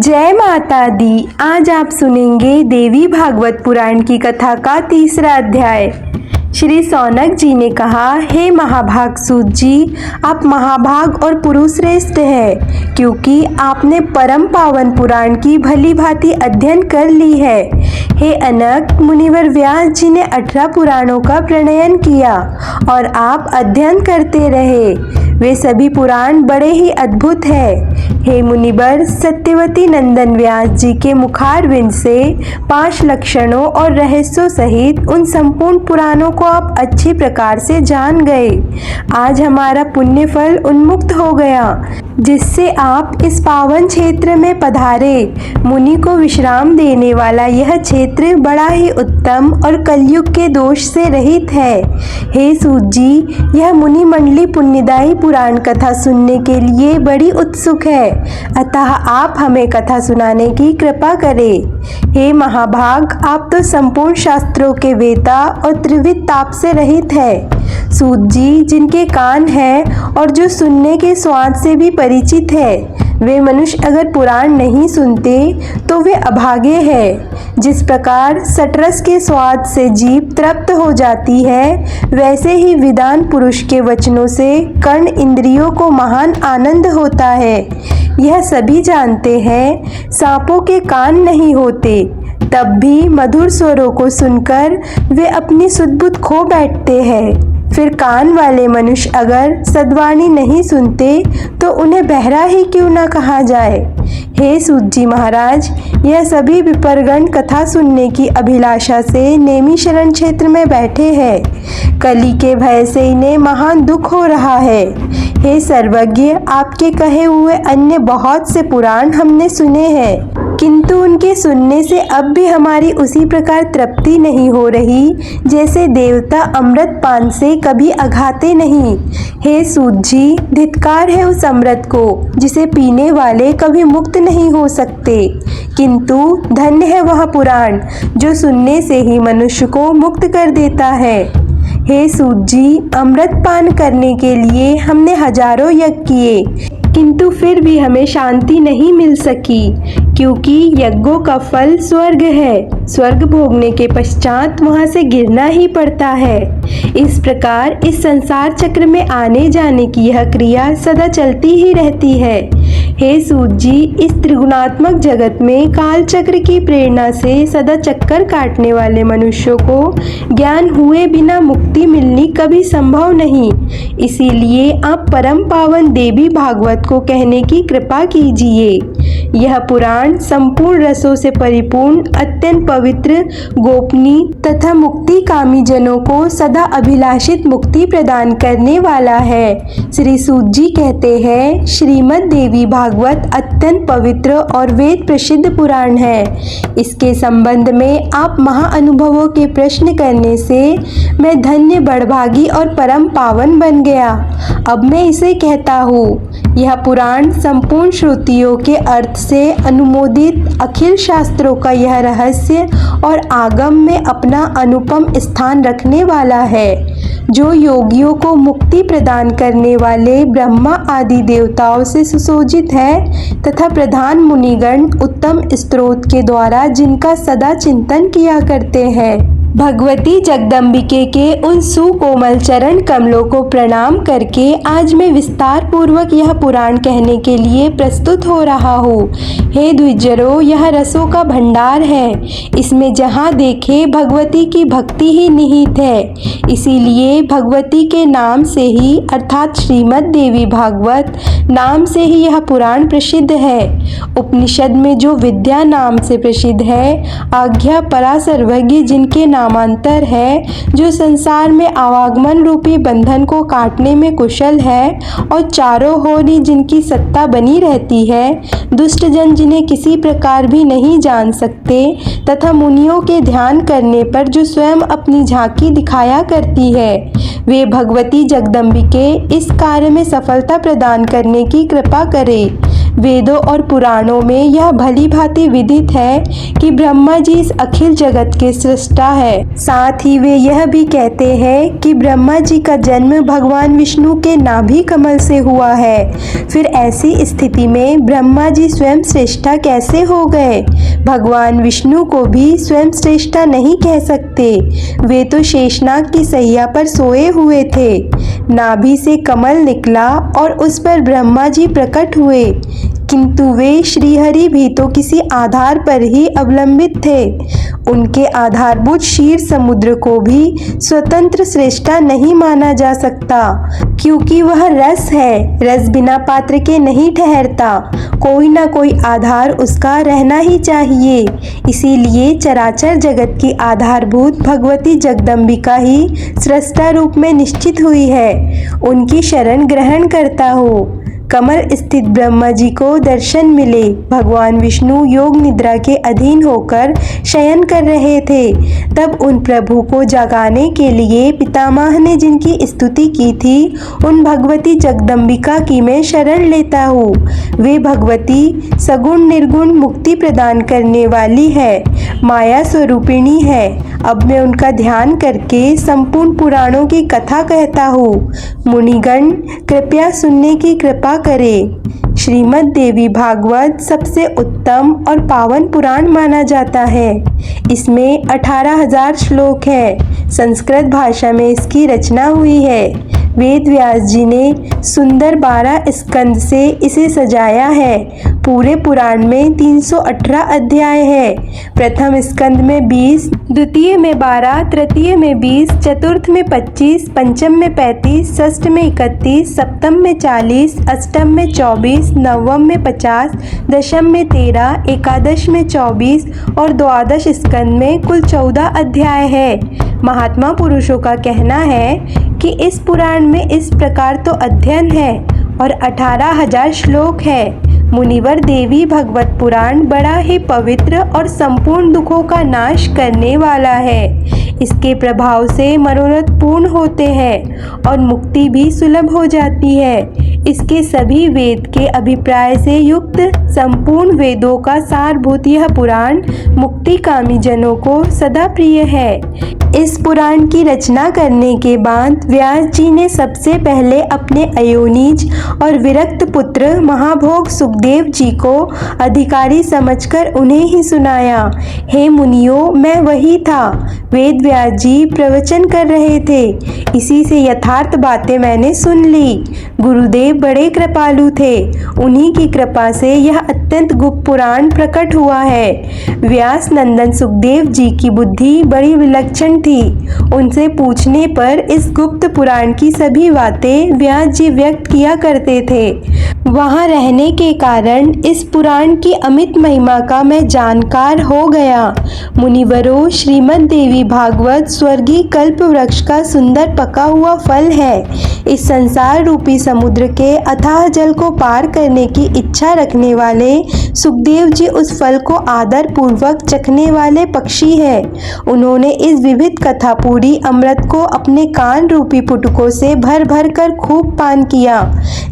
जय माता दी। आज आप सुनेंगे देवी भागवत पुराण की कथा का तीसरा अध्याय। श्री सौनक जी ने कहा, हे महाभाग सूत जी, आप महाभाग और पुरुष श्रेष्ठ हैं, क्योंकि आपने परम पावन पुराण की भली भांति अध्ययन कर ली है। हे अनक, मुनिवर व्यास जी ने 18 पुराणों का प्रणयन किया और आप अध्ययन करते रहे। वे सभी पुराण बड़े ही अद्भुत हैं। हे मुनिवर, सत्यवती नंदन व्यास जी के मुखारविंद से 5 लक्षणों और रहस्यों सहित उन संपूर्ण पुराणों को आप अच्छी प्रकार से जान गए। आज हमारा पुण्य फल उन्मुक्त हो गया, जिससे आप इस पावन क्षेत्र में पधारे। मुनि को विश्राम देने वाला यह क्षेत्र बड़ा ही उत्तम और कलयुग के दोष से रहित है। हे सूत जी, यह मुनि मंडली पुण्यदायी पुराण कथा सुनने के लिए बड़ी उत्सुक है, अतः आप हमें कथा सुनाने की कृपा करें। हे महाभाग, आप तो संपूर्ण शास्त्रों के वेता और त्रिविध ताप से रहित है। सूत जी, जिनके कान हैं और जो सुनने के स्वाद से भी परिचित है, वे मनुष्य अगर पुराण नहीं सुनते तो वे अभागे हैं। जिस प्रकार सटरस के स्वाद से जीभ तृप्त हो जाती है, वैसे ही विद्वान पुरुष के वचनों से कर्ण इंद्रियों को महान आनंद होता है। यह सभी जानते हैं, सांपों के कान नहीं होते, तब भी मधुर स्वरों को सुनकर वे अपनी सुध-बुध खो बैठते हैं। फिर कान वाले मनुष्य अगर सद्वाणी नहीं सुनते तो उन्हें बहरा ही क्यों न कहा जाए। हे सूत जी महाराज, यह सभी विप्रगण कथा सुनने की अभिलाषा से नेमी शरण क्षेत्र में बैठे हैं। कली के भय से इन्हें महान दुख हो रहा है। हे सर्वज्ञ, आपके कहे हुए अन्य बहुत से पुराण हमने सुने हैं, किंतु उनके सुनने से अब भी हमारी उसी प्रकार तृप्ति नहीं हो रही जैसे देवता अमृत पान से कभी अघाते नहीं। हे सूत जी, धिक्कार है उस अमृत को जिसे पीने वाले कभी मुक्त नहीं हो सकते, किंतु धन्य है वह पुराण जो सुनने से ही मनुष्य को मुक्त कर देता है। हे सूत जी, अमृत पान करने के लिए हमने हजारों यज्ञ किए, किंतु फिर भी हमें शांति नहीं मिल सकी, क्योंकि यज्ञों का फल स्वर्ग है। स्वर्ग भोगने के पश्चात वहां से गिरना ही पड़ता है। इस प्रकार इस संसार चक्र में आने जाने की यह क्रिया सदा चलती ही रहती है। हे सूत जी, इस त्रिगुणात्मक जगत में काल चक्र की प्रेरणा से सदा चक्कर काटने वाले मनुष्यों को ज्ञान हुए बिना मुक्ति मिलनी कभी संभव नहीं। इसीलिए आप परम पावन देवी भागवत को कहने की कृपा कीजिए। यह पुराण संपूर्ण रसों से परिपूर्ण, अत्यंत पवित्र, गोपनीय तथा मुक्तिकामी जनों को सदा अभिलाषित मुक्ति प्रदान करने वाला है। श्री सूत जी कहते हैं, श्रीमद् देवी भागवत अत्यंत पवित्र और वेद प्रसिद्ध पुराण है। इसके संबंध में आप महाअनुभवों के प्रश्न करने से मैं धन्य, बड़भागी और परम पावन बन गया। अब मैं इसे कहता हूँ। यह पुराण संपूर्ण श्रुतियों के अर्थ से अनुमोदित, अखिल शास्त्रों का यह रहस्य और आगम में अपना अनुपम स्थान रखने वाला है, जो योगियों को मुक्ति प्रदान करने वाले ब्रह्मा आदि देवताओं से सुसज्जित है तथा प्रधान मुनिगण उत्तम स्तोत्र के द्वारा जिनका सदा चिंतन किया करते हैं। भगवती जगदम्बिके के उन सुकोमल चरण कमलों को प्रणाम करके आज मैं विस्तार पूर्वक यह पुराण कहने के लिए प्रस्तुत हो रहा हूँ। हे द्विजरों, यह रसों का भंडार है। इसमें जहाँ देखे भगवती की भक्ति ही निहित है। इसीलिए भगवती के नाम से ही, अर्थात श्रीमद् देवी भागवत नाम से ही यह पुराण प्रसिद्ध है। उपनिषद में जो विद्या नाम से प्रसिद्ध है, आज्ञा परा सर्वज्ञ जिनके नामांतर है, जो संसार में आवागमन रूपी बंधन को काटने में कुशल है और चारों ओर ही जिनकी सत्ता बनी रहती है, दुष्ट जन जिन्हें किसी प्रकार भी नहीं जान सकते, तथा मुनियों के ध्यान करने पर जो स्वयं अपनी झांकी दिखाया करती है, वे भगवती जगदम्बिके इस कार्य में सफलता प्रदान करने की कृपा करे। वेदों और पुराणों में यह भली भांति विदित है कि ब्रह्मा जी इस अखिल जगत के सृष्टा है। साथ ही वे यह भी कहते हैं कि ब्रह्मा जी का जन्म भगवान विष्णु के नाभि कमल से हुआ है। फिर ऐसी स्थिति में ब्रह्मा जी स्वयं श्रेष्ठा कैसे हो गए? भगवान विष्णु को भी स्वयं श्रेष्ठा नहीं कह सकते। वे तो शेषनाग की सैया पर सोए हुए थे। नाभि से कमल निकला और उस पर ब्रह्मा जी प्रकट हुए, किंतु वे श्रीहरि भी तो किसी आधार पर ही अवलंबित थे। उनके आधारभूत क्षीर समुद्र को भी स्वतंत्र श्रेष्ठा नहीं माना जा सकता, क्योंकि वह रस है। रस बिना पात्र के नहीं ठहरता, कोई ना कोई आधार उसका रहना ही चाहिए। इसीलिए चराचर जगत की आधारभूत भगवती जगदम्बिका ही सृष्टा रूप में निश्चित हुई है। उनकी शरण ग्रहण करता हूँ। कमल स्थित ब्रह्मा जी को दर्शन मिले। भगवान विष्णु योग निद्रा के अधीन होकर शयन कर रहे थे। तब उन प्रभु को जगाने के लिए पितामह ने जिनकी स्तुति की थी, उन भगवती जगदम्बिका की मैं शरण लेता हूँ। वे भगवती सगुण निर्गुण मुक्ति प्रदान करने वाली है, माया स्वरूपिणी है। अब मैं उनका ध्यान करके संपूर्ण पुराणों की कथा कहता हूँ। मुनिगण कृपया सुनने की कृपा करें। श्रीमद् देवी भागवत सबसे उत्तम और पावन पुराण माना जाता है। इसमें 18,000 श्लोक है। संस्कृत भाषा में इसकी रचना हुई है। वेद व्यास जी ने सुंदर 12 स्कंद से इसे सजाया है। पूरे पुराण में 318 अध्याय है। प्रथम स्कंद में 20, द्वितीय में 12, तृतीय में 20, चतुर्थ में 25, पंचम में 35, षष्ठ में 31, सप्तम में 40, अष्टम में 24, नवम में 50, दशम में 13, एकादश में 24 और द्वादश स्कंद में कुल 14 अध्याय है। महात्मा पुरुषों का कहना है कि इस पुराण में इस प्रकार तो अध्ययन है और 18,000 श्लोक है। मुनिवर देवी भागवत पुराण बड़ा ही पवित्र और संपूर्ण दुखों का नाश करने वाला है। इसके प्रभाव से मनोरथ पूर्ण होते हैं और मुक्ति भी सुलभ हो जाती है। इसके सभी वेद के अभिप्राय से युक्त संपूर्ण वेदों का सारभूत यह पुराण मुक्तिकामी जनों को सदा प्रिय है। इस पुराण की रचना करने के बाद व्यास जी ने सबसे पहले अपने अयोनिज और विरक्त पुत्र महाभोग सुखदेव जी को अधिकारी समझकर उन्हें ही सुनाया। हे मुनियों, मैं वही था। वेद व्यास जी प्रवचन कर रहे थे। इसी से यथार्थ बातें मैंने सुन ली। गुरुदेव बड़े कृपालु थे। उन्हीं की कृपा से यह अत्यंत गुप्त पुराण प्रकट हुआ है। व्यास नंदन सुखदेव जी की बुद्धि बड़ी विलक्षण थी। उनसे पूछने पर इस गुप्त पुराण की सभी बातें व्यास जी व्यक्त किया करते थे। वहाँ रहने के कारण इस पुराण की अमित महिमा का मैं जानकार हो गया। मुनिवरों, श्रीमद् देवी भागवत स्वर्गीय कल्प वृक्ष का सुंदर पका हुआ फल है। इस संसार रूपी समुद्र के अथाह जल को पार करने की इच्छा रखने वाले सुखदेव जी उस फल को आदर पूर्वक चखने वाले पक्षी है। उन्होंने इस विविध कथा पूरी अमृत को अपने कान रूपी पुटकों से भर भर कर खूब पान किया।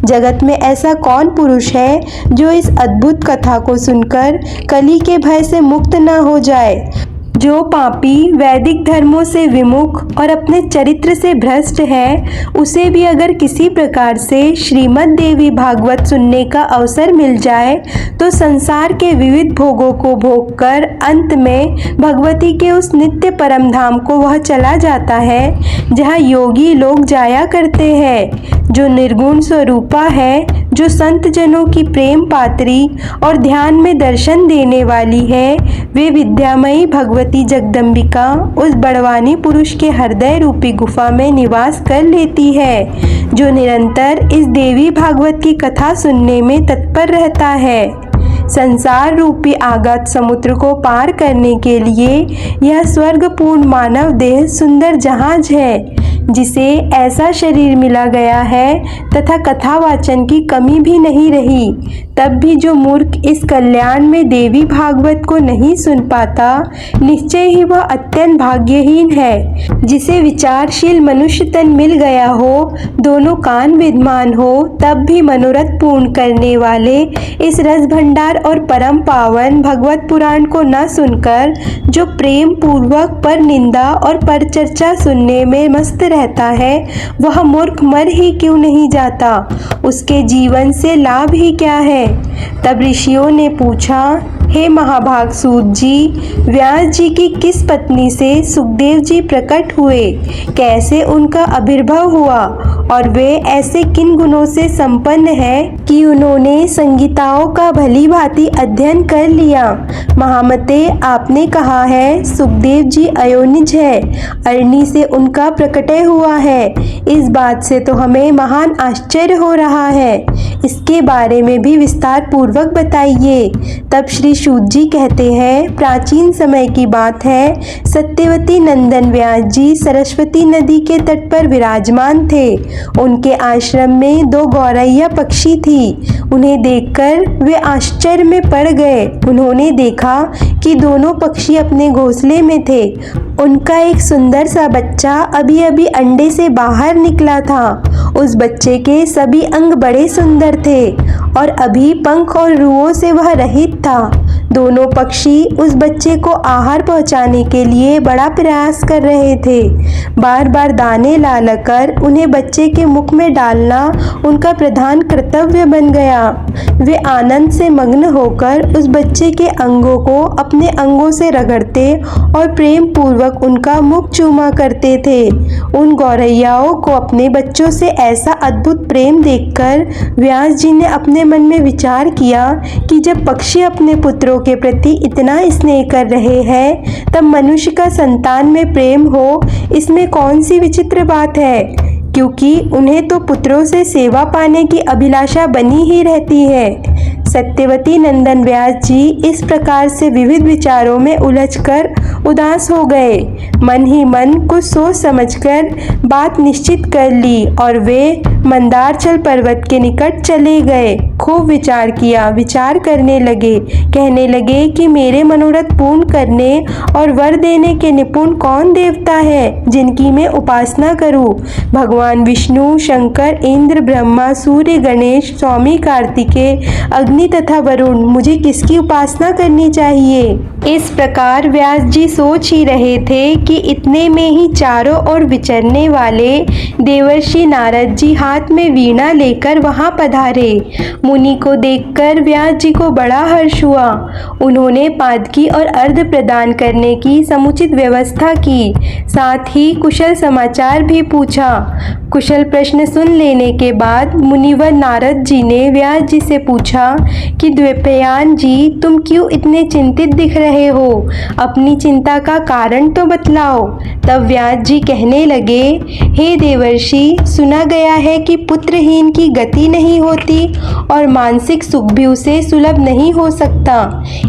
जगत में ऐसा कौन पुरुष है जो इस अद्भुत कथा को सुनकर कली के भय से मुक्त न हो जाए। जो पापी वैदिक धर्मों से विमुख और अपने चरित्र से भ्रष्ट है, उसे भी अगर किसी प्रकार से श्रीमद् देवी भागवत सुनने का अवसर मिल जाए तो संसार के विविध भोगों को भोगकर अंत में भगवती के उस नित्य परम धाम को वह चला जाता है जहाँ योगी लोग जाया करते हैं। जो निर्गुण स्वरूपा है, जो संत जनों की प्रेम पात्री और ध्यान में दर्शन देने वाली है, वे विद्यामयी भगवती जगदम्बिका उस बड़वानी पुरुष के हृदय रूपी गुफा में निवास कर लेती है, जो निरंतर इस देवी भागवत की कथा सुनने में तत्पर रहता है। संसार रूपी आगाध समुद्र को पार करने के लिए यह स्वर्गपूर्ण मानव देह सुंदर जहाज है, जिसे ऐसा शरीर मिला गया है तथा कथावाचन की कमी भी नहीं रही। तब भी जो मूर्ख इस कल्याण में देवी भागवत को नहीं सुन पाता, निश्चय ही वह अत्यंत भाग्यहीन है। जिसे विचारशील मनुष्य तन मिल गया हो, दोनों कान विद्यमान हो, तब भी मनोरथ पूर्ण करने वाले इस रस भंडार और परम पावन भगवत पुराण को न सुनकर जो प्रेम पूर्वक पर निंदा और पर चर्चा सुनने में मस्त रहता है, वह मूर्ख मर ही क्यों नहीं जाता? उसके जीवन से लाभ ही क्या है? तब ऋषियों ने पूछा, हे महाभाग सूत जी, व्यास जी की किस पत्नी से सुखदेव जी प्रकट हुए? कैसे उनका आविर्भाव हुआ? और वे ऐसे किन गुणों से संपन्न है कि उन्होंने संगीताओं का भली भांति अध्ययन कर लिया? महामते, आपने कहा है सुखदेव जी अयोनिज है, अरणी से उनका प्रकटय हुआ है। इस बात से तो हमें महान आश्चर्य हो रहा है। इसके बारे में भी विस्तार पूर्वक बताइए। तब श्री सूत जी कहते हैं, प्राचीन समय की बात है, सत्यवती नंदन व्यास जी सरस्वती नदी के तट पर विराजमान थे। उनके आश्रम में 2 गौरैया पक्षी थी। उन्हें देखकर वे आश्चर्य में पड़ गए। उन्होंने देखा कि दोनों पक्षी अपने घोंसले में थे। उनका एक सुंदर सा बच्चा अभी अभी अंडे से बाहर निकला था। उस बच्चे के सभी अंग बड़े सुंदर थे और अभी पंख और रुओं से वह रहित था। दोनों पक्षी उस बच्चे को आहार पहुंचाने के लिए बड़ा प्रयास कर रहे थे। बार बार दाने ला लाकर उन्हें बच्चे के मुख में डालना उनका प्रधान कर्तव्य बन गया। वे आनंद से मग्न होकर उस बच्चे के अंगों को अपने अंगों से रगड़ते और प्रेम पूर्वक उनका मुख चूमा करते थे। उन गौरैयाओं को अपने बच्चों से ऐसा अद्भुत प्रेम देखकर व्यास जी ने अपने मन में विचार किया कि जब पक्षी अपने पुत्रों के प्रति इतना स्नेह कर रहे हैं, तब मनुष्य का संतान में प्रेम हो, इसमें कौन सी विचित्र बात है? क्योंकि उन्हें तो पुत्रों से सेवा पाने की अभिलाषा बनी ही रहती है। सत्यवती नंदन व्यास जी इस प्रकार से विविध विचारों में उलझकर उदास हो गए। मन ही मन कुछ सोच समझकर बात निश्चित कर ली और वे मंदारचल पर्वत के निकट चले गए। खूब विचार किया, विचार करने लगे, कहने लगे कि मेरे मनोरथ पूर्ण करने और वर देने के निपुण कौन देवता है जिनकी मैं उपासना करूं? भगवान विष्णु, शंकर, इंद्र, ब्रह्मा, सूर्य, गणेश, स्वामी कार्तिकेय, अग्नि तथा वरुण, मुझे किसकी उपासना करनी चाहिए? इस प्रकार व्यास जी सोच ही रहे थे कि इतने में ही चारों ओर विचरने वाले देवर्षि नारद जी हाथ में वीणा लेकर वहां पधारे। मुनि को देखकर व्यास जी को बड़ा हर्ष हुआ। उन्होंने पादकी और अर्घ्य प्रदान करने की समुचित व्यवस्था की, साथ ही कुशल समाचार भी पूछा। कुशल प्रश्न सुन लेने के बाद मुनिवर नारद जी ने व्यास जी से पूछा कि द्वैपायन जी, तुम क्यों इतने चिंतित दिख रहे हो? अपनी चिंता का कारण तो बतलाओ। तब व्यास जी कहने लगे, हे देवर्षि, सुना गया है कि पुत्रहीन की गति नहीं होती और मानसिक सुख भी उसे सुलभ नहीं हो सकता।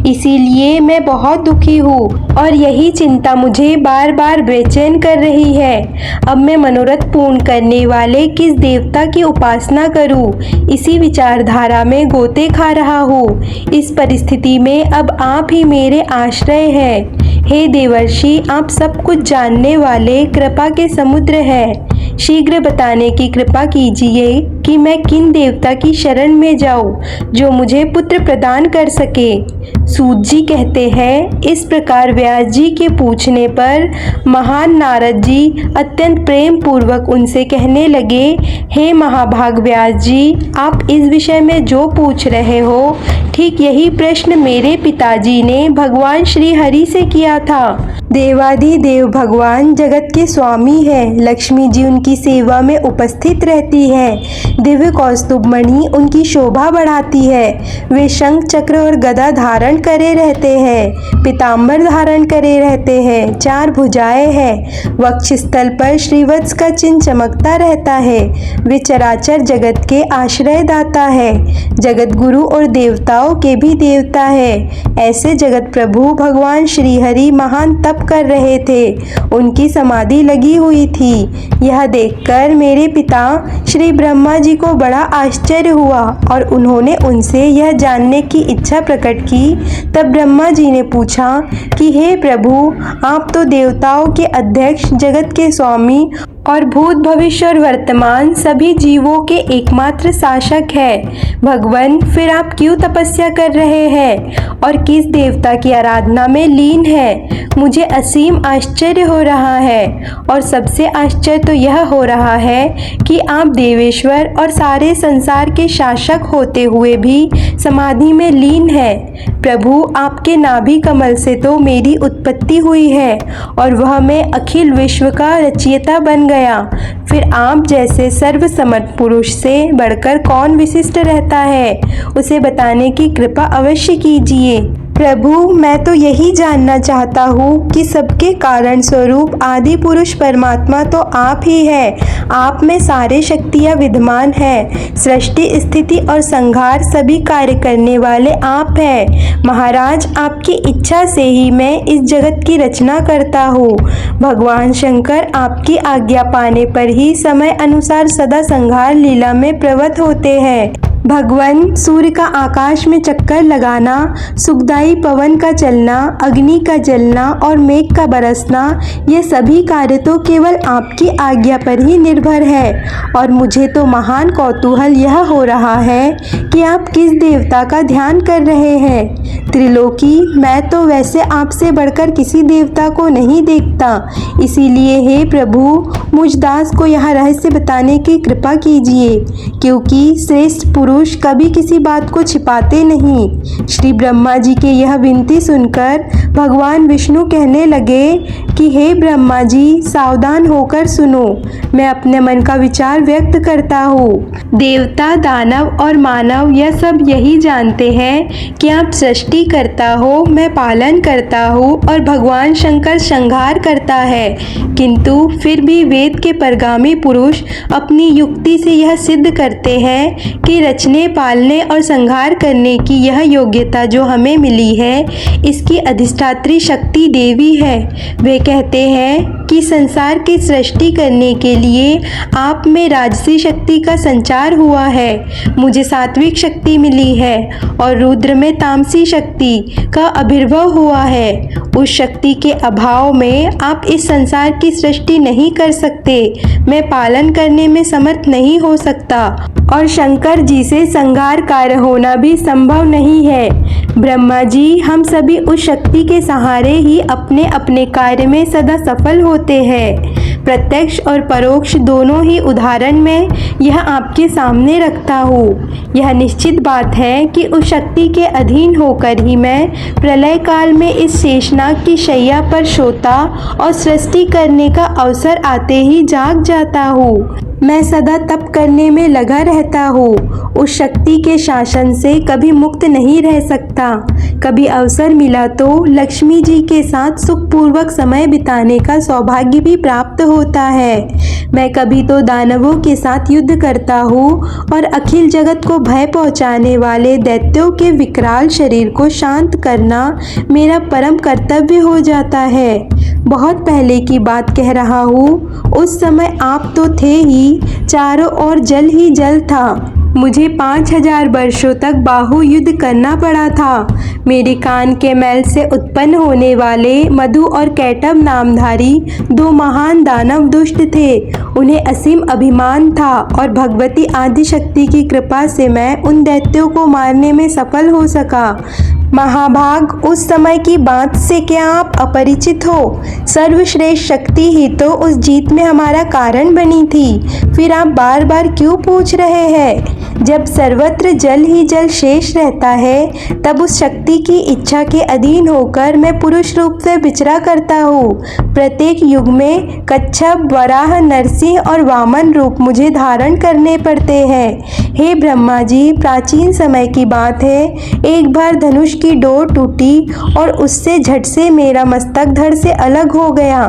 इसीलिए मैं बहुत दुखी हूँ और यही चिंता मुझे बार बार बेचैन कर रही है। अब मैं मनोरथ पूर्ण करने वाले किस देवता की उपासना करूँ? इसी विचारधारा में गोते खा रहा हूँ। इस परिस्थिति में अब आप ही मेरे आश्रय हैं। हे देवर्षि, आप सब कुछ जानने वाले कृपा के समुद्र हैं। शीघ्र बताने की कृपा कीजिए कि मैं किन देवता की शरण में जाऊं जो मुझे पुत्र प्रदान कर सके। सूत जी कहते हैं, इस प्रकार व्यास जी के पूछने पर महान नारद जी अत्यंत प्रेम पूर्वक उनसे कहने लगे, हे महाभाग व्यास जी, आप इस विषय में जो पूछ रहे हो, ठीक यही प्रश्न मेरे पिताजी ने भगवान श्री हरि से किया था। देवाधिदेव भगवान जगत के स्वामी हैं। लक्ष्मी जी उनकी सेवा में उपस्थित रहती हैं। दिव्य कौस्तुभ मणि उनकी शोभा बढ़ाती है। वे शंख, चक्र और गदा धारण करे रहते हैं। पीताम्बर धारण करे रहते हैं। 4 भुजाएं हैं। वक्षस्थल पर श्रीवत्स का चिन्ह चमकता रहता है। वे चराचर जगत के आश्रय दाता है। जगत गुरु और देवताओं के भी देवता है। ऐसे जगत प्रभु भगवान श्री हरि महान तप तप कर रहे थे। उनकी समाधि लगी हुई थी। यह देखकर मेरे पिता श्री ब्रह्मा जी को बड़ा आश्चर्य हुआ और उन्होंने उनसे यह जानने की इच्छा प्रकट की। तब ब्रह्मा जी ने पूछा कि हे प्रभु, आप तो देवताओं के अध्यक्ष, जगत के स्वामी और भूत भविष्य और वर्तमान सभी जीवों के एकमात्र शासक है। भगवान, फिर आप क्यों तपस्या कर रहे हैं और किस देवता की आराधना में लीन है? मुझे असीम आश्चर्य हो रहा है और सबसे आश्चर्य तो यह हो रहा है कि आप देवेश्वर और सारे संसार के शासक होते हुए भी समाधि में लीन है। प्रभु, आपके नाभि कमल से तो मेरी उत्पत्ति हुई है और वह मैं अखिल विश्व का रचयिता बन गया। फिर आप जैसे सर्वसमर्थ पुरुष से बढ़कर कौन विशिष्ट रहता है, उसे बताने की कृपा अवश्य कीजिए। प्रभु, मैं तो यही जानना चाहता हूँ कि सबके कारण स्वरूप आदि पुरुष परमात्मा तो आप ही है। आप में सारे शक्तियाँ विद्यमान हैं। सृष्टि, स्थिति और संहार सभी कार्य करने वाले आप हैं। महाराज, आपकी इच्छा से ही मैं इस जगत की रचना करता हूँ। भगवान शंकर आपकी आज्ञा पाने पर ही समय अनुसार सदा संहार लीला में प्रवृत्त होते हैं। भगवान, सूर्य का आकाश में चक्कर लगाना, सुखदायी पवन का चलना, अग्नि का जलना और मेघ का बरसना, ये सभी कार्य तो केवल आपकी आज्ञा पर ही निर्भर है। और मुझे तो महान कौतूहल यह हो रहा है कि आप किस देवता का ध्यान कर रहे हैं। त्रिलोकी, मैं तो वैसे आपसे बढ़कर किसी देवता को नहीं देखता। इसीलिए हे प्रभु, मुझ दास को यह रहस्य बताने की कृपा कीजिए, क्योंकि श्रेष्ठ पुरुष कभी किसी बात को छिपाते नहीं। श्री ब्रह्मा जी के यह विनती सुनकर भगवान विष्णु कहने लगे कि हे ब्रह्मा जी, सावधान होकर सुनो। मैं अपने मन का विचार व्यक्त करता हूँ। देवता, दानव और मानव यह सब यही जानते हैं कि आप सृष्टि करता हो, मैं पालन करता हूँ और भगवान शंकर संहार करता है। किंतु फिर भी वेद के परगामी पुरुष अपनी युक्ति से यह सिद्ध करते हैं कि रचने, पालने और संहार करने की यह योग्यता जो हमें मिली है, इसकी अधिष्ठात्री शक्ति देवी है। वे कहते हैं कि संसार की सृष्टि करने के लिए आप में राजसी शक्ति का संचार हुआ है, मुझे सात्विक शक्ति मिली है और रुद्र में तामसी शक्ति का आविर्भाव हुआ है। उस शक्ति के अभाव में आप इस संसार की सृष्टि नहीं कर सकते, मैं पालन करने में समर्थ नहीं हो सकता और शंकर जी से संहार कार्य होना भी संभव नहीं है। ब्रह्मा जी, हम सभी उस शक्ति के सहारे ही अपने अपने कार्य में सदा सफल होते हैं। प्रत्यक्ष और परोक्ष दोनों ही उदाहरण में यह आपके सामने रखता हूँ। यह निश्चित बात है कि उस शक्ति के अधीन होकर ही मैं प्रलय काल में इस शेषनाग की शैया पर सोता और सृष्टि करने का अवसर आते ही जाग जाता हूँ। मैं सदा तप करने में लगा रहता हूँ। उस शक्ति के शासन से कभी मुक्त नहीं रह सकता। कभी अवसर मिला तो लक्ष्मी जी के साथ सुखपूर्वक समय बिताने का सौभाग्य भी प्राप्त होता है। मैं कभी तो दानवों के साथ युद्ध करता हूँ और अखिल जगत को भय पहुँचाने वाले दैत्यों के विकराल शरीर को शांत करना मेरा परम कर्तव्य हो जाता है। बहुत पहले की बात कह रहा हूँ, उस समय आप तो थे ही, चारों ओर जल ही जल था। मुझे 5000 वर्षों तक बाहु युद्ध करना पड़ा था। मेरे कान के मैल से उत्पन्न होने वाले मधु और कैटब नामधारी 2 महान दानव दुष्ट थे। उन्हें असीम अभिमान था और भगवती आदिशक्ति की कृपा से मैं उन दैत्यों को मारने में सफल हो सका। महाभाग, उस समय की बात से क्या आप अपरिचित हो? सर्वश्रेष्ठ शक्ति ही तो उस जीत में हमारा कारण बनी थी। फिर आप बार बार क्यों पूछ रहे हैं? जब सर्वत्र जल ही जल शेष रहता है, तब उस शक्ति की इच्छा के अधीन होकर मैं पुरुष रूप से विचरा करता हूँ। प्रत्येक युग में कच्छप, वराह, नरसिंह और वामन रूप मुझे धारण करने पड़ते हैं। हे ब्रह्मा जी, प्राचीन समय की बात है, एक बार धनुष की डोर टूटी और उससे झट से मेरा मस्तक धड़ से अलग हो गया।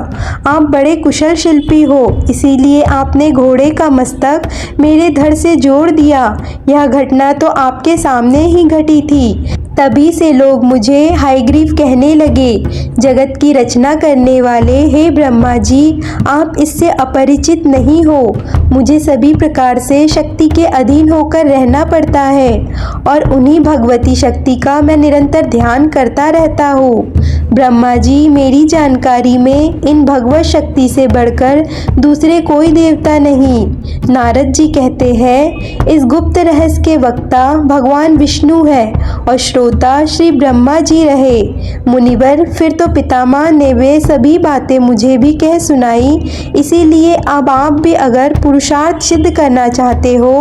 आप बड़े कुशल शिल्पी हो, इसीलिए आपने घोड़े का मस्तक मेरे धड़ से जोड़ दिया। यह घटना तो आपके सामने ही घटी थी। तभी से लोग मुझे हयग्रीव कहने लगे। जगत की रचना करने वाले हे ब्रह्मा जी, आप इससे अपरिचित नहीं हो। मुझे सभी प्रकार से शक्ति के अधीन होकर रहना पड़ता है और उन्हीं भगवती शक्ति का मैं निरंतर ध्यान करता रहता हूँ। ब्रह्मा जी, मेरी जानकारी में इन भगवत शक्ति से बढ़कर दूसरे कोई देवता नहीं। नारद जी कहते हैं, इस गुप्त रहस्य के वक्ता भगवान विष्णु है और श्रोता श्री ब्रह्मा जी रहे। मुनिवर, फिर तो पितामह ने वे सभी बातें मुझे भी कह सुनाई। इसीलिए अब आप भी अगर पुरुषार्थ सिद्ध करना चाहते हो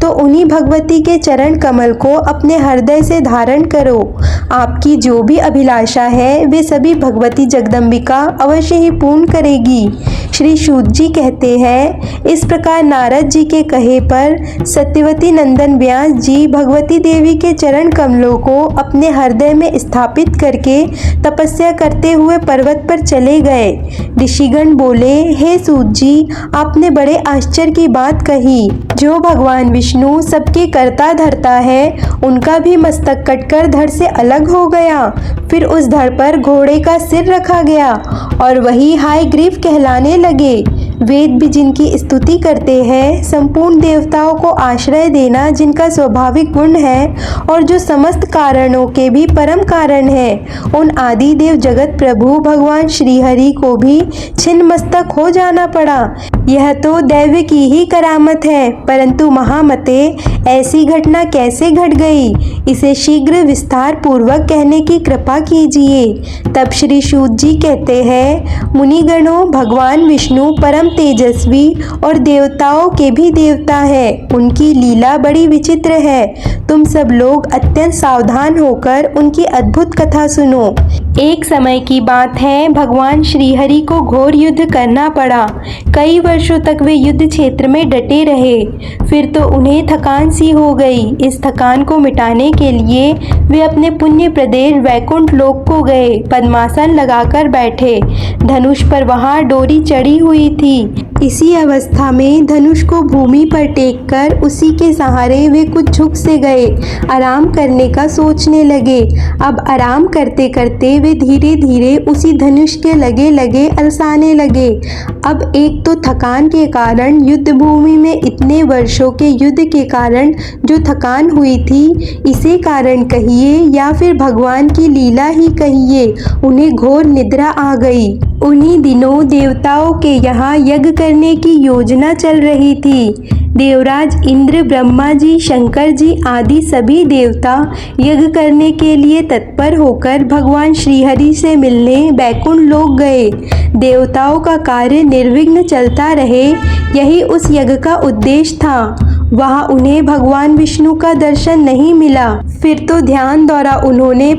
तो उन्हीं भगवती के चरण कमल को अपने हृदय से धारण करो। आपकी जो भी अभिलाषा है वे सभी भगवती जगदम्बिका अवश्य ही पूर्ण करेगी। श्री सूत जी कहते हैं, इस प्रकार नारद जी के कहे पर सत्यवती नंदन व्यास जी भगवती देवी के चरण कमलों को अपने हृदय में स्थापित करके तपस्या करते हुए पर्वत पर चले गए। ऋषिगण बोले, हे सूत जी, आपने बड़े आश्चर्य की बात कही। जो भगवान विष्णु सबके कर्ता धर्ता है, उनका भी मस्तक कटकर धड़ से अलग हो गया। फिर उस धड़ पर घोड़े का सिर रखा गया और वही हयग्रीव कहलाने लगे। वेद भी जिनकी स्तुति करते हैं, संपूर्ण देवताओं को आश्रय देना जिनका स्वाभाविक गुण है और जो समस्त कारणों के भी परम कारण है, उन आदि देव जगत प्रभु भगवान श्रीहरि को भी छिन्न मस्तक हो जाना पड़ा। यह तो दैव की ही करामत है, परंतु महामते ऐसी घटना कैसे घट गई, इसे शीघ्र विस्तार पूर्वक कहने की कृपा कीजिए। तब श्री सूत जी कहते हैं, मुनिगणों, भगवान विष्णु परम तेजस्वी और देवताओं के भी देवता है। उनकी लीला बड़ी विचित्र है। तुम सब लोग अत्यंत सावधान होकर उनकी अद्भुत कथा सुनो। एक समय की बात है, भगवान श्रीहरि को घोर युद्ध करना पड़ा। कई वर्षों तक वे युद्ध क्षेत्र में डटे रहे। फिर तो उन्हें थकान सी हो गई। इस थकान को मिटाने के लिए वे अपने पुण्य प्रदेश वैकुंठ लोक को गए। पद्मासन लगाकर बैठे। धनुष पर वहां डोरी चढ़ी हुई थी। इसी अवस्था में धनुष को भूमि पर टेककर उसी के सहारे वे कुछ झुक से गए। आराम करने का सोचने लगे। अब आराम करते करते वे धीरे धीरे उसी धनुष के लगे लगे अलसाने लगे। अब एक तो थकान के कारण, युद्ध भूमि में इतने वर्षों के युद्ध के कारण जो थकान हुई थी, इसे कारण कहिए या फिर भगवान की लीला ही कहिए, उन्हें घोर निद्रा आ गई। उन्हीं दिनों देवताओं के यहाँ यज्ञ करने की योजना चल रही थी। देवराज इंद्र, ब्रह्मा जी, शंकर जी आदि सभी देवता यज्ञ करने के लिए तत्पर होकर भगवान श्रीहरि से मिलने बैकुंठ लोक गए। देवताओं का कार्य निर्विघ्न चलता रहे, यही उस यज्ञ का उद्देश्य था। वहाँ उन्हें भगवान विष्णु का दर्शन नहीं मिला। फिर तो ध्यान द्वारा उन्होंने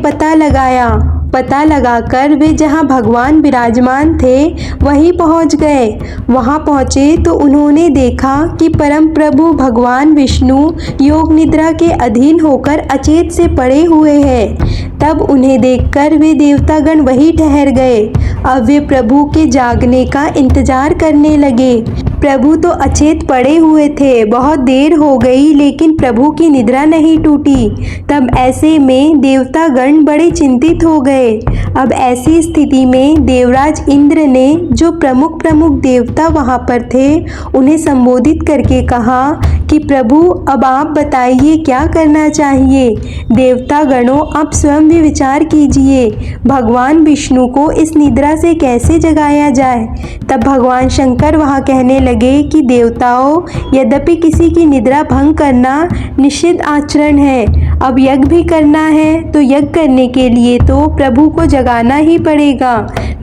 पता लगाकर वे जहाँ भगवान विराजमान थे वहीं पहुँच गए। वहाँ पहुँचे तो उन्होंने देखा कि परम प्रभु भगवान विष्णु योग निद्रा के अधीन होकर अचेत से पड़े हुए हैं। तब उन्हें देखकर वे देवतागण वहीं ठहर गए। अब वे प्रभु के जागने का इंतजार करने लगे। प्रभु तो अचेत पड़े हुए थे। बहुत देर हो गई लेकिन प्रभु की निद्रा नहीं टूटी। तब ऐसे में देवतागण बड़े चिंतित हो गए। अब ऐसी स्थिति में देवराज इंद्र ने जो प्रमुख देवता वहां पर थे उन्हें संबोधित करके कहा कि प्रभु, अब आप बताइए क्या करना चाहिए। देवतागणों, आप स्वयं भी विचार कीजिए, भगवान विष्णु को इस निद्रा से कैसे जगाया जाए। तब भगवान शंकर वहां कहने लगे कि देवताओं, यद्यपि किसी की निद्रा भंग करना निषिद्ध आचरण है, अब यज्ञ भी करना है तो यज्ञ करने के लिए तो प्रभु को जगाना ही पड़ेगा।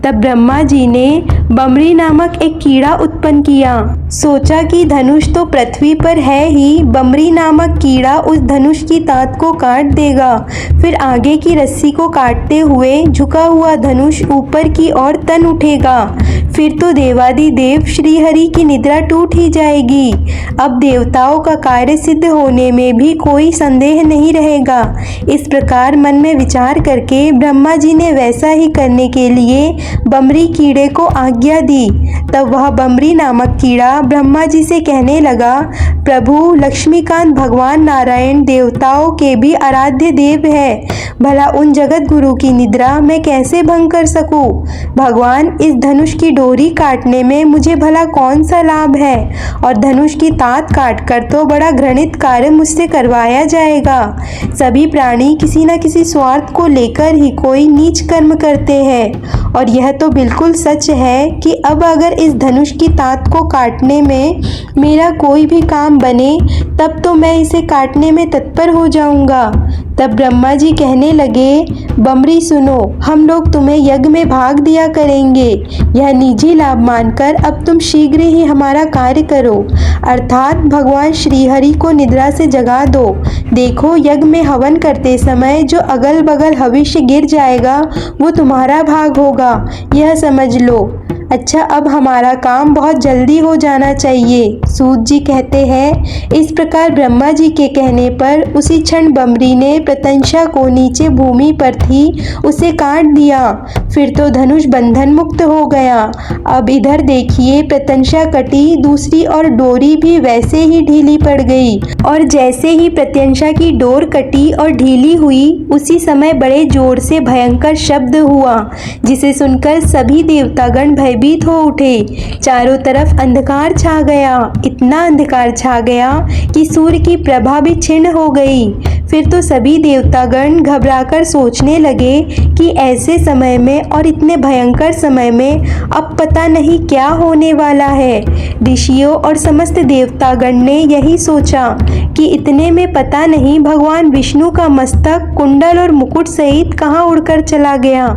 तब ब्रह्मा जी ने बमरी नामक एक कीड़ा उत्पन्न किया। सोचा कि धनुष तो पृथ्वी पर है ही, बमरी नामक कीड़ा उस धनुष की तात को काट देगा। फिर आगे की रस्सी को काटते हुए झुका हुआ धनुष ऊपर की ओर तन उठेगा। फिर तो देवादिदेव श्री हरि की निद्रा टूट ही जाएगी। अब देवताओं का कार्य सिद्ध होने में भी कोई संदेह नहीं रहेगा। इस प्रकार मन में विचार करके ब्रह्मा जी ने वैसा ही करने के लिए बमरी कीड़े को आज्ञा दी। तब वह बमरी नामक कीड़ा ब्रह्मा जी से कहने लगा, प्रभु लक्ष्मीकांत भगवान नारायण देवताओं के भी आराध्य देव है, भला उन जगत गुरु की निद्रा मैं कैसे भंग कर सकूं? भगवान, इस धनुष की डोरी काटने में मुझे भला कौन सा लाभ है, और धनुष की तात काट कर तो बड़ा घृणित कार्य मुझसे करवाया जाएगा। सभी प्राणी किसी न किसी स्वार्थ को लेकर ही कोई नीच कर्म करते हैं, और यह तो बिल्कुल सच है कि अब अगर इस धनुष की तात को काटने में मेरा कोई भी काम बने तब तो मैं इसे काटने में तत्पर हो जाऊंगा। तब ब्रह्मा जी कहने लगे, बमरी सुनो, हम लोग तुम्हें यज्ञ में भाग दिया करेंगे। यह निजी लाभ मानकर अब तुम शीघ्र ही हमारा कार्य करो, अर्थात भगवान श्रीहरि को निद्रा से जगा दो। देखो, यज्ञ में हवन करते समय जो अगल बगल हविष्य गिर जाएगा वो तुम्हारा भाग होगा, यह समझ लो। अच्छा, अब हमारा काम बहुत जल्दी हो जाना चाहिए। सूत जी कहते हैं, इस प्रकार ब्रह्मा जी के कहने पर उसी क्षण बमरी ने प्रत्यंशा को नीचे भूमि पर थी उसे काट दिया। फिर तो धनुष बंधन मुक्त हो गया। अब इधर देखिए, प्रत्यंशा कटी, दूसरी और डोरी भी वैसे ही ढीली पड़ गई। और जैसे ही प्रत्यंशा की डोर कटी और ढीली हुई, उसी समय बड़े जोर से भयंकर शब्द हुआ, जिसे सुनकर सभी देवतागण भयभीत हो उठे। चारों तरफ अंधकार छा गया, इतना अंधकार छा गया कि सूर्य की प्रभा भी क्षीण हो गई। फिर तो सभी देवतागण घबराकर सोचने लगे कि ऐसे समय में और इतने भयंकर समय में अब पता नहीं क्या होने वाला है। ऋषियों और समस्त देवतागण ने यही सोचा कि इतने में पता नहीं भगवान विष्णु का मस्तक कुंडल और मुकुट सहित कहाँ उड़कर चला गया।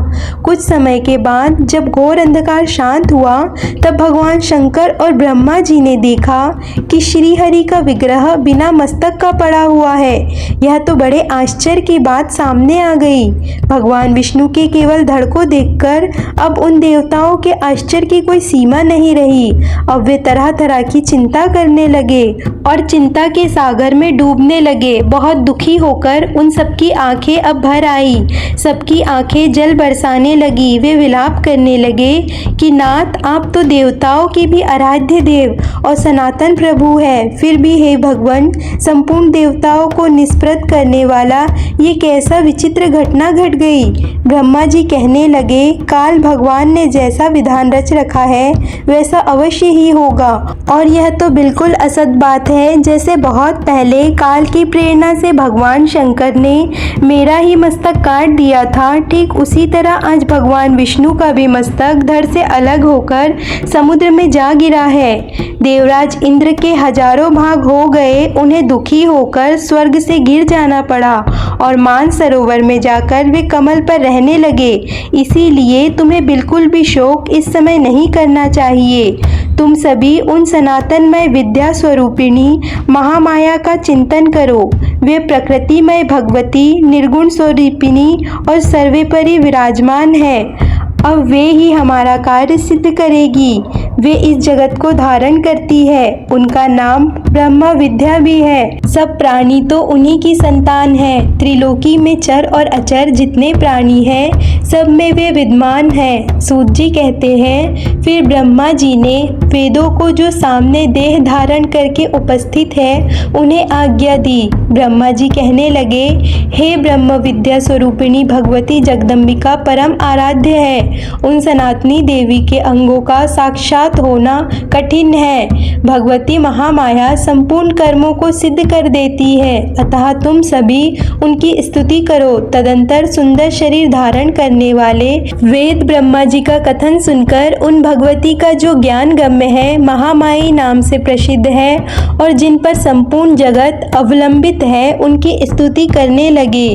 कुछ समय के बाद जब घोर अंधकार शांत हुआ, तब भगवान शंकर और ब्रह्मा जी ने देखा कि श्री हरि का विग्रह बिना मस्तक का पड़ा हुआ है। यह तो बड़े आश्चर्य की बात सामने आ गई। भगवान विष्णु के केवल धड़ को देखकर अब उन देवताओं के आश्चर्य की कोई सीमा नहीं रही। अब वे तरह तरह की चिंता करने लगे और चिंता के सागर में डूबने लगे। बहुत दुखी होकर उन सबकी आंखें अब भर आई, सबकी आंखें जल बरसाने लगी। वे विलाप करने लगे कि नाथ, आप तो देवताओं की भी आराध्य देव और सनातन प्रभु है, फिर भी हे भगवान, संपूर्ण देवताओं को निष्प्रत करने वाला ये कैसा विचित्र घटना घट गई। ब्रह्मा जी कहने लगे, काल भगवान ने जैसा विधान रच रखा है वैसा अवश्य ही होगा, और यह तो बिल्कुल असत बात है। जैसे बहुत पहले काल की प्रेरणा से भगवान शंकर ने मेरा ही मस्तक काट दिया था, ठीक उसी तरह आज भगवान विष्णु का भी मस्तक धड़ से अलग होकर समुद्र में जा गिरा है। देवराज इंद्र के हजारों भाग हो गए, उन्हें दुखी होकर स्वर्ग से गिर जाना पड़ा और मान सरोवर में जाकर वे कमल पर रहने लगे। इसीलिए तुम्हें बिल्कुल भी शोक इस समय नहीं करना चाहिए। तुम सभी उन सनातनमय विद्या स्वरूपिणी महामाया का चिंतन करो। वे प्रकृतिमय भगवती, निर्गुण स्वरूपिणी और सर्वेपरि विराजमान है। अब वे ही हमारा कार्य सिद्ध करेगी। वे इस जगत को धारण करती है, उनका नाम ब्रह्म विद्या भी है। सब प्राणी तो उन्हीं की संतान है। त्रिलोकी में चर और अचर जितने प्राणी हैं, सब में वे विद्यमान हैं। सूत जी कहते हैं, फिर ब्रह्मा जी ने वेदों को जो सामने देह धारण करके उपस्थित है उन्हें आज्ञा दी। ब्रह्मा जी कहने लगे, हे ब्रह्म विद्या स्वरूपिणी भगवती जगदम्बिका परम आराध्य है। उन सनातनी देवी के अंगों का साक्षात होना कठिन है। भगवती महामाया संपूर्ण कर्मों को सिद्ध कर देती है, अतः तुम सभी उनकी स्तुति करो। तदंतर सुंदर शरीर धारण करने वाले वेद ब्रह्मा जी का कथन सुनकर उन भगवती का जो ज्ञान गम्य है, महामाई नाम से प्रसिद्ध है और जिन पर संपूर्ण जगत अवलंबित है, उनकी स्तुति करने लगे।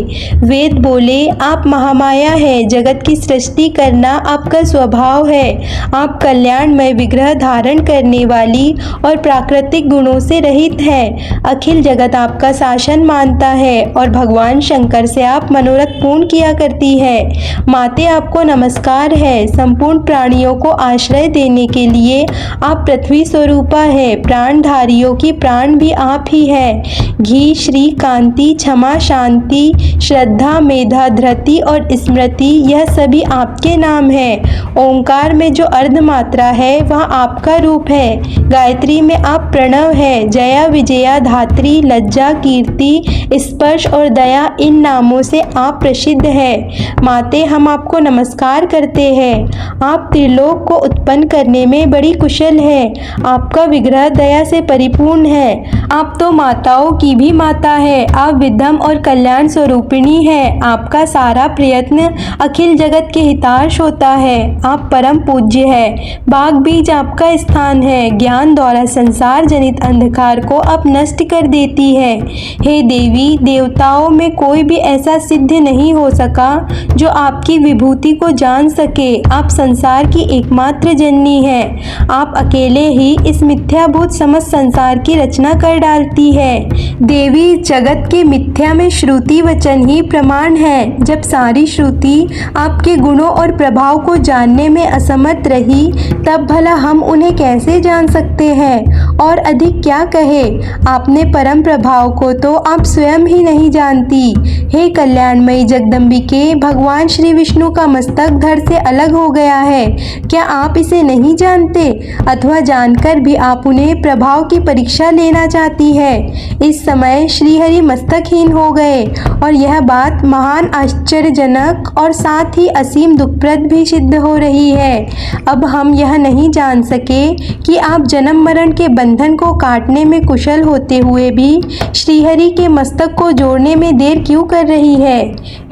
वेद बोले, आप महामाया है, जगत की सृष्टि करना आपका स्वभाव है। आप कल्याणमय विग्रह धारण करने वाली और प्राकृतिक गुणों से रहित है। अखिल जगत आपका शासन मानता है और भगवान शंकर से आप मनोरथ पूर्ण किया करती है। माते आपको नमस्कार है। संपूर्ण प्राणियों को आश्रय देने के लिए आप पृथ्वी स्वरूपा है। प्राणधारियों की प्राण भी आप ही है। घी, श्री, कांति, क्षमा, शांति, श्रद्धा, मेधा, धृति और स्मृति, यह सभी आपके नाम है। ओंकार में जो अर्ध मात्रा है वह आपका रूप है। गायत्री में आप प्रणव है। जया, विजया, धात्री, लज्जा, कीर्ति, स्पर्श और दया, इन नामों से आप प्रसिद्ध है। माते, हम आपको नमस्कार करते हैं। आप त्रिलोक को उत्पन्न करने में बड़ी कुशल है। आपका विग्रह दया से परिपूर्ण है। आप तो माताओं की भी माता है। आप विद्यम और कल्याण स्वरूपिणी है। आपका सारा प्रयत्न अखिल जगत के हितार्थ होता है। आप परम पूज्य है। बाग बीज आपका स्थान है। ज्ञान द्वारा संसार जनित अंधकार को अब नष्ट कर देती है। हे देवी, देवताओं में कोई भी ऐसा सिद्ध नहीं हो सका जो आपकी विभूति को जान सके। आप संसार की एकमात्र जननी है। आप अकेले ही इस मिथ्याभूत समस्त संसार की रचना कर डालती है। देवी, जगत के मिथ्या में श्रुति वचन ही प्रमाण है। जब सारी श्रुति आपके गुणों और प्रभाव को जानने में असमर्थ रही, तब भला हम उन्हें कैसे जान सकते हैं? और अधिक क्या कहे, आपने परम प्रभाव को तो आप स्वयं ही नहीं जानती। हे कल्याणमयी जगदम्बिके, भगवान श्री विष्णु का मस्तक धड़ से अलग हो गया है। क्या आप इसे नहीं जानते? अथवा जानकर भी आप उन्हें प्रभाव की परीक्षा लेना चाहती है। इस समय श्रीहरि मस्तकहीन हो गए और यह बात महान आश्चर्यजनक और साथ ही असीम दुखप्रद भी सिद्ध हो रही है। अब हम यह नहीं जान सके कि आप जन्म मरण के बंधन को काटने में कुशल होते हुए भी श्रीहरि के मस्तक को जोड़ने में देर क्यों कर रही है।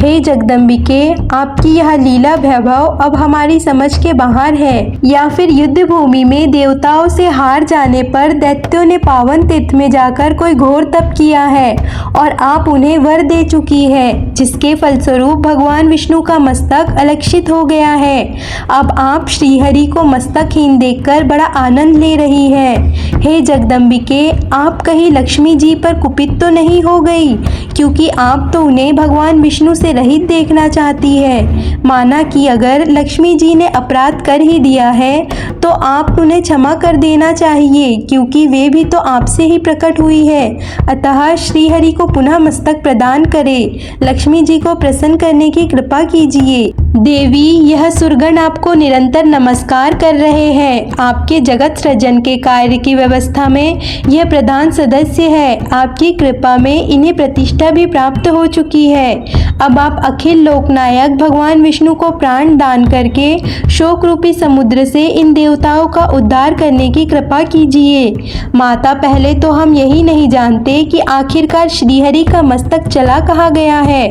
हे जगदम्बिके, आपकी यह लीला वैभव अब हमारी समझ के बाहर है। या फिर युद्ध भूमि में देवताओं से हार जाने पर दैत्यों ने पावन तीर्थ में जाकर कोई घोर तप किया है और आप उन्हें वर दे चुकी है, जिसके फलस्वरूप भगवान विष्णु का मस्तक अलक्षित हो गया है। अब आप श्रीहरि को मस्तकहीन देखकर बड़ा आनंद ले रही है। हे जगदम्बिके, आप कहीं लक्ष्मी जी पर कुपित तो नहीं हो गई, क्योंकि आप तो उन्हें भगवान विष्णु से रहित देखना चाहती है। माना कि अगर लक्ष्मी जी ने अपराध कर ही दिया है तो आप उन्हें क्षमा कर देना चाहिए, क्योंकि वे भी तो आपसे ही प्रकट हुई है। अतः श्रीहरि को पुनः मस्तक प्रदान करें। लक्ष्मी जी को प्रसन्न करने की कृपा कीजिए। देवी, यह सुरगण आपको निरंतर नमस्कार कर रहे हैं। आपके जगत सृजन के कार्य की व्यवस्था में यह प्रधान सदस्य है। आपकी कृपा में इन्हें प्रतिष्ठा भी प्राप्त हो चुकी है। अब आप अखिल लोकनायक भगवान विष्णु को प्राण दान करके शोक रूपी समुद्र से इन देवताओं का उद्धार करने की कृपा कीजिए। माता, पहले तो हम यही नहीं जानते कि आखिरकार श्रीहरि का मस्तक चला कहाँ गया है।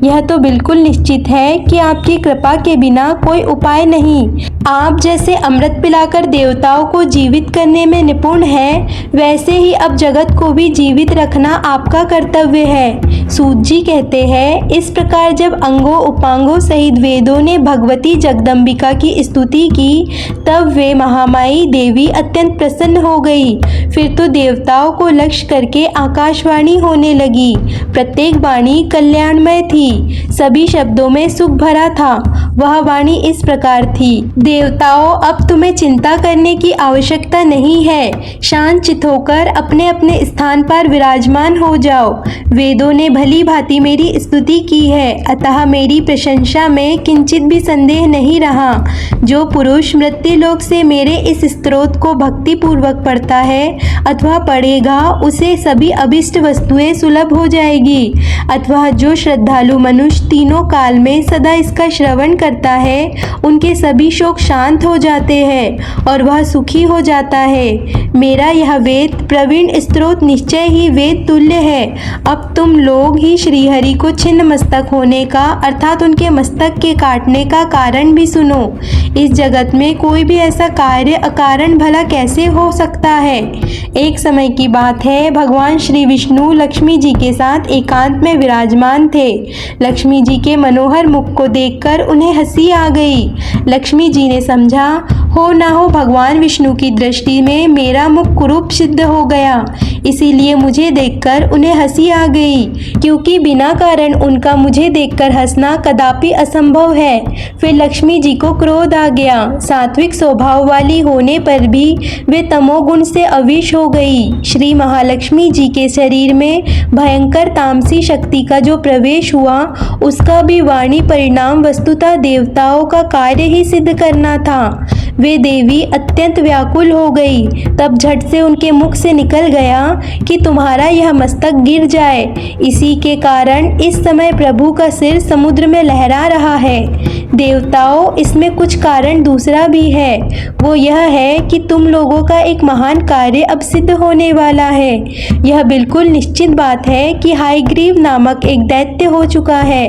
यह तो बिल्कुल निश्चित है कि आपकी कृपा के बिना कोई उपाय नहीं। आप जैसे अमृत पिलाकर देवताओं को जीवित करने में निपुण हैं, वैसे ही अब जगत को भी जीवित रखना आपका कर्तव्य है। सूत जी कहते हैं, इस प्रकार जब अंगों उपांगों सहित वेदों ने भगवती जगदम्बिका की स्तुति की, तब वे महामाई देवी अत्यंत प्रसन्न हो गई। फिर तो देवताओं को लक्ष्य करके आकाशवाणी होने लगी। प्रत्येक वाणी कल्याणमय थी। सभी शब्दों में सुख भरा था। वह वाणी इस प्रकार थी, देवताओं, अब तुम्हें चिंता करने की आवश्यकता नहीं है। शांत चित होकर अपने अपने स्थान पर विराजमान हो जाओ। वेदों ने भली भांति मेरी स्तुति की है, अतः मेरी प्रशंसा में किंचित भी संदेह नहीं रहा। जो पुरुष मृत्युलोक से मेरे इस स्तोत्र को भक्ति पूर्वक पढ़ता है अथवा पढ़ेगा, उसे सभी अभिष्ट वस्तुएं सुलभ हो जाएगी। अथवा जो श्रद्धालु मनुष्य तीनों काल में सदा इसका श्रवण करता है, उनके सभी शोक शांत हो जाते हैं और वह सुखी हो जाता है। मेरा यह वेद प्रवीण स्तोत्र निश्चय ही वेद तुल्य है। अब तुम लोग ही श्रीहरि को छिन्न मस्तक होने का अर्थात उनके मस्तक के काटने का कारण भी सुनो। इस जगत में कोई भी ऐसा कार्य अकारण भला कैसे हो सकता है। एक समय की बात है, भगवान श्री विष्णु लक्ष्मी जी के साथ एकांत में विराजमान थे। लक्ष्मी जी के मनोहर मुख को देखकर उन्हें हंसी आ गई। लक्ष्मी जी ने समझा, हो ना हो भगवान विष्णु की दृष्टि में मेरा मुख कुरूप सिद्ध हो गया, इसीलिए मुझे देखकर उन्हें हंसी आ गई, क्योंकि बिना कारण उनका मुझे देखकर हंसना कदापि असंभव है। फिर लक्ष्मी जी को क्रोध आ गया। सात्विक स्वभाव वाली होने पर भी वे तमोगुण से अविश हो गई। श्री महालक्ष्मी जी के शरीर में भयंकर तामसी शक्ति का जो प्रवेश हुआ, उसका भी वाणी परिणाम वस्तुतः देवताओं का कार्य ही सिद्ध करना था। वे देवी अत्यंत व्याकुल हो गई। तब झट से उनके मुख से निकल गया कि तुम्हारा यह मस्तक गिर जाए। इसी के कारण इस समय प्रभु का सिर समुद्र में लहरा रहा है। देवताओं, इसमें कुछ कारण दूसरा भी है। वो यह है कि तुम लोगों का एक महान कार्य अब सिद्ध होने वाला है। यह बिल्कुल निश्चित बात है कि हायग्रीव नामक एक दैत्य हो चुका है।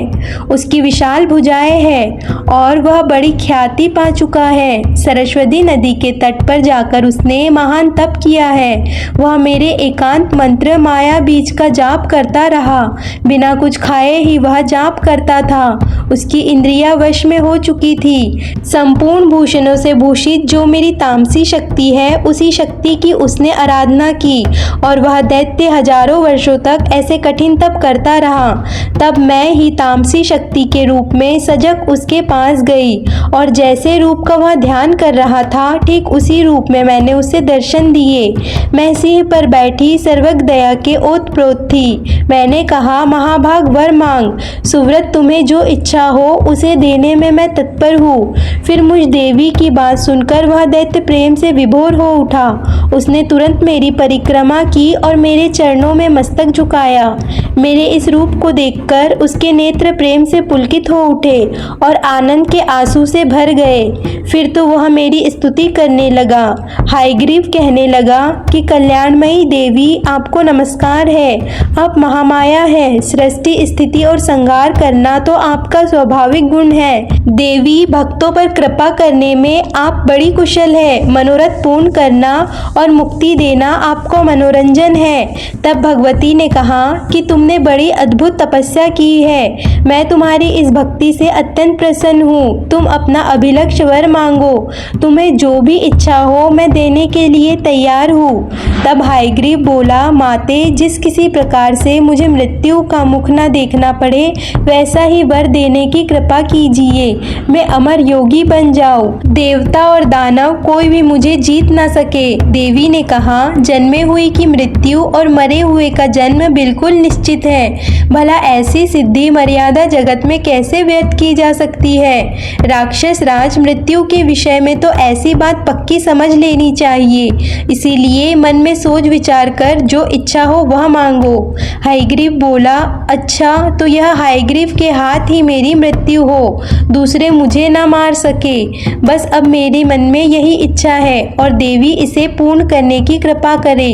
उसकी विशाल भुजाएं हैं और वह बड़ी ख्याति पा चुका है। सरस्वती नदी के तट पर जाकर उसने महान तप किया है। वह मेरे एकांत मंत्र माया बीज का जाप करता रहा। बिना कुछ खाए ही वह जाप करता था। उसकी इंद्रियां वश में हो चुकी थी। संपूर्ण भूषणों से भूषित जो मेरी तामसी शक्ति है, उसी शक्ति की उसने आराधना की और वह दैत्य हजारों वर्षों तक ऐसे कठिन तप करता रहा। तब मैं ही तामसी शक्ति के रूप में सजग उसके पास गई और जैसे रूप का वह ध्यान कर रहा था, ठीक उसी रूप में मैंने उसे दर्शन दिए। मैं सिंह पर बैठी सर्वज्ञ दया के ओतप्रोत थी। मैंने कहा, महाभाग वर मांग, सुव्रत तुम्हें जो इच्छा हो उसे देने में मैं तत्पर हूँ। फिर मुझ देवी की बात सुनकर वह दैत्य प्रेम से विभोर हो उठा। उसने तुरंत मेरी परिक्रमा की और मेरे चरणों में मस्तक झुकाया। मेरे इस रूप को देखकर उसके नेत्र प्रेम से पुलकित हो उठे और आनंद के आंसू से भर गए। फिर तो वह मेरी स्तुति करने लगा। हायग्रीव कहने लगा कि कल्याणमयी देवी, आपको नमस्कार है। आप महामाया है। सृष्टि, स्थिति और संहार करना तो आपका स्वाभाविक गुण है। देवी, भक्तों पर कृपा करने में आप बड़ी कुशल है। मनोरथ पूर्ण करना और मुक्ति देना आपको मनोरंजन है। तब भगवती ने कहा कि तुमने बड़ी अद्भुत तपस्या की है। मैं तुम्हारी इस भक्ति से अत्यंत प्रसन्न हूँ। तुम अपना अभिलक्ष्य वर मांगो। तुम्हें जो भी इच्छा हो मैं देने के लिए तैयार हूँ। तब हायग्रीव बोला, माते, जिस किसी प्रकार से मुझे मृत्यु का मुख न देखना पड़े, वैसा ही वर देने की कृपा कीजिए। मैं अमर योगी बन जाऊं। देवता और दानव कोई भी मुझे जीत न सके। देवी ने कहा, जन्मे हुए की मृत्यु और मरे हुए का जन्म बिल्कुल निश्चित है। भला ऐसी सिद्धि मर्यादा जगत में कैसे व्यक्त की जा सकती है? राक्षस राज, मृत्यु के विषय में तो ऐसी बात पक्की समझ लेनी चाहिए। इसीलिए मन में सोच विचार कर जो इच्छा हो वह मांगो। हायग्रीव बोला, अच्छा, तो यह हायग्रीव के हाथ ही मेरी मृत्यु हो, दूसरे मुझे ना मार सके। बस अब मेरे मन में यही इच्छा है और देवी इसे पूर्ण करने की कृपा करे।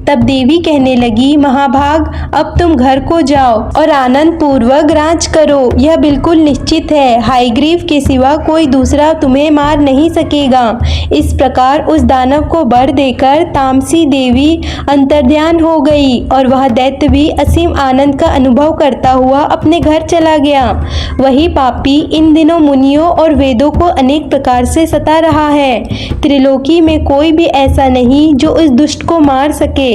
तब देवी कहने लगी, महाभाग, अब तुम घर को जाओ और आनंद पूर्वक राज करो। यह बिल्कुल निश्चित है, हायग्रीव के सिवा कोई दूसरा तुम्हें मार नहीं सकेगा। इस प्रकार उस दानव को वर देकर तामसी देवी अंतर्ध्यान हो गई और वह दैत्य भी असीम आनंद का अनुभव करता हुआ अपने घर चला गया। वही पापी इन दिनों मुनियों और वेदों को अनेक प्रकार से सता रहा है। त्रिलोकी में कोई भी ऐसा नहीं जो इस दुष्ट को मार सके।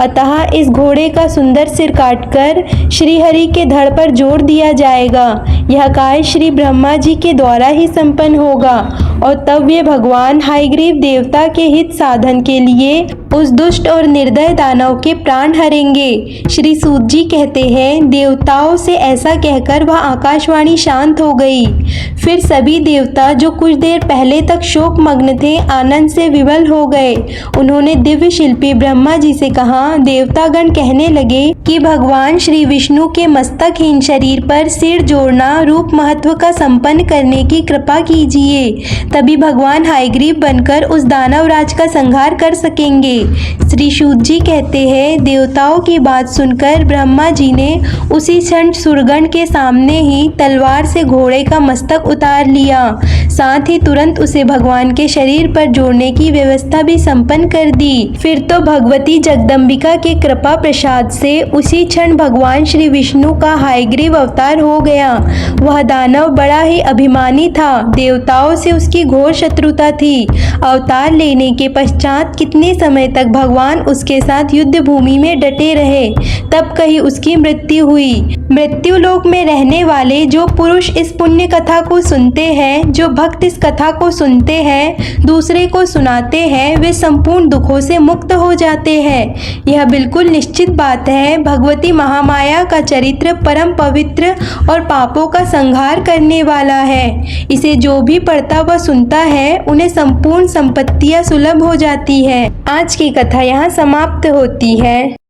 अतः इस घोड़े का सुंदर सिर काटकर श्रीहरि के धड़ पर जोड़ दिया जाएगा। यह कार्य श्री ब्रह्मा जी के द्वारा ही संपन्न होगा और तब वे भगवान हायग्रीव देवता के हित साधन के लिए उस दुष्ट और निर्दय दानव के प्राण हरेंगे। श्री सूत जी कहते हैं, देवताओं से ऐसा कहकर वह आकाशवाणी शांत हो गई। फिर सभी देवता जो कुछ देर पहले तक शोक मग्न थे, आनंद से विवल हो गए। उन्होंने दिव्य शिल्पी ब्रह्मा जी से कहा, देवतागण कहने लगे कि भगवान श्री विष्णु के मस्तकहीन शरीर पर सिर जोड़ना रूप महत्व का संपन्न करने की कृपा कीजिए। तभी भगवान हायग्रीव बनकर उस दानव राज का संहार कर सकेंगे। श्री सूत जी कहते हैं, देवताओं की बात सुनकर ब्रह्मा जी ने उसी क्षण सुरगण के सामने ही तलवार से घोड़े का मस्तक उतार लिया। साथ ही तुरंत उसे भगवान के शरीर पर जोड़ने की व्यवस्था भी संपन्न कर दी। फिर तो भगवती जगदम्बिका के कृपा प्रसाद से उसी क्षण भगवान श्री विष्णु का हयग्रीव अवतार हो गया। वह दानव बड़ा ही अभिमानी था, देवताओं से उसकी घोर शत्रुता थी। अवतार लेने के पश्चात कितने समय तक भगवान उसके साथ युद्ध भूमि में डटे रहे, तब कहीं उसकी मृत्यु हुई। मृत्यु लोक में रहने वाले जो पुरुष इस पुण्य कथा को सुनते हैं, जो भक्त इस कथा को सुनते हैं, दूसरे को सुनाते हैं, वे संपूर्ण दुखों से मुक्त हो जाते हैं। यह बिल्कुल निश्चित बात है। भगवती महामाया का चरित्र परम पवित्र और पापों का संहार करने वाला है। इसे जो भी पढ़ता व सुनता है, उन्हें संपूर्ण संपत्तियां सुलभ हो जाती है। आज की कथा यहाँ समाप्त होती है।